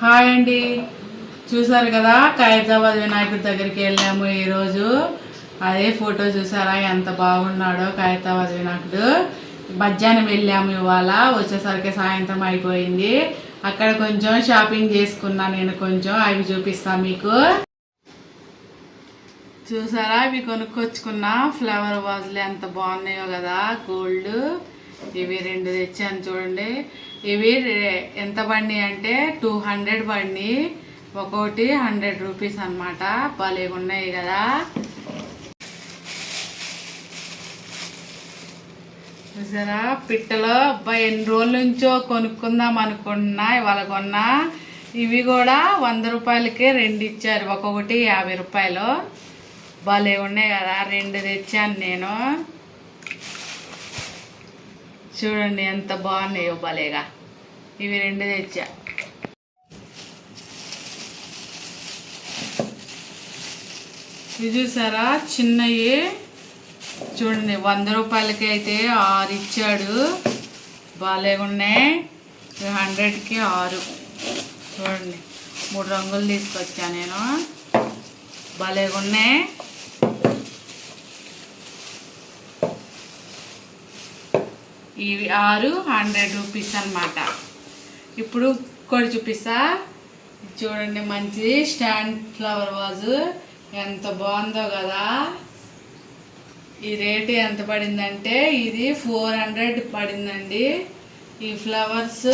Hi అండి, చూసారు కదా ఖైరతాబాద్ వినాయకుడి దగ్గరికి వెళ్ళాము ఈరోజు. అదే ఫోటో చూసారా ఎంత బాగున్నాడో ఖైరతాబాద్ వినాయకుడు. మధ్యాహ్నం వెళ్ళాము, ఇవాళ వచ్చేసరికి సాయంత్రం అయిపోయింది. అక్కడ కొంచెం షాపింగ్ చేసుకున్నా నేను, కొంచెం అవి చూపిస్తాను మీకు. చూసారా ఇవి కొనుక్కొచ్చుకున్నా ఫ్లవర్ వాజులు ఎంత బాగున్నాయో కదా, గోల్డ్. ఇవి 2 తెచ్చాను చూడండి. ఇవి ఎంత బండి అంటే 200 బండి, ఒక్కొక్కటి 100 రూపీస్ అనమాట. భలే ఉన్నాయి కదా. చూసారా పిట్టలో అబ్బాయి ఎన్ని రోజుల నుంచో కొనుక్కుందాం అనుకున్నా, ఇవాళ కొన్నా. ఇవి కూడా 100 రూపాయలకే 2 ఇచ్చారు, ఒక్కొక్కటి 50 రూపాయలు. భలే ఉన్నాయి కదా, 2 తెచ్చాను నేను. చూడండి ఎంత బాగున్నాయో భలేగా. ఇవి 2 తెచ్చా. ఇవి చూసారా చిన్నవి, చూడండి 100 రూపాయలకి అయితే 6 ఇచ్చాడు. భలేగా ఉన్నాయి. 100కి 6. చూడండి 3 రంగులు తీసుకొచ్చా నేను. భలేగా ఉన్నాయి. ఇవి 6 100 రూపీస్ అనమాట. ఇప్పుడు కూడా చూపిస్తా చూడండి. మంచి స్టాండ్ ఫ్లవర్ వాజు ఎంత బాగుందో కదా. ఈ రేటు ఎంత పడిందంటే ఇది 400 పడిందండి. ఈ ఫ్లవర్స్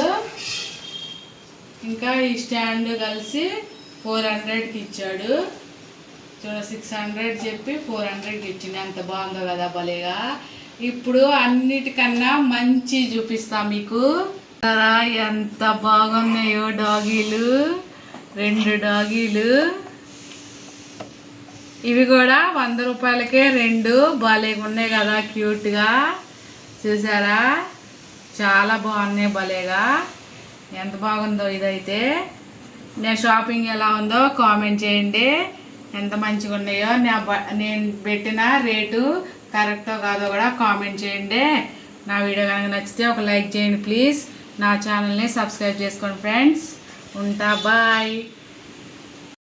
ఇంకా ఈ స్టాండ్ కలిసి 400కి ఇచ్చాడు. చూడ 600 చెప్పి 400కి ఇచ్చింది. ఎంత బాగుందో కదా భలేగా. ఇప్పుడు అన్నిటికన్నా మంచి చూపిస్తా మీకు. ఎంత బాగున్నాయో డాగీలు, 2 డాగీలు. ఇవి కూడా 100 రూపాయలకే 2. భలేగా ఉన్నాయి కదా, క్యూట్గా. చూసారా చాలా బాగున్నాయి భలేగా. ఎంత బాగుందో ఇదైతే. నేను షాపింగ్ ఎలా ఉందో కామెంట్ చేయండి. ఎంత మంచిగా ఉన్నాయో. నేను పెట్టిన రేటు కరెక్టో కాదో కూడా కామెంట్ చేయండి. నా వీడియో కనుక నచ్చితే ఒక లైక్ చేయండి ప్లీజ్. నా ఛానల్ని సబ్స్క్రైబ్ చేసుకోండి ఫ్రెండ్స్. ఉంటా, బాయ్.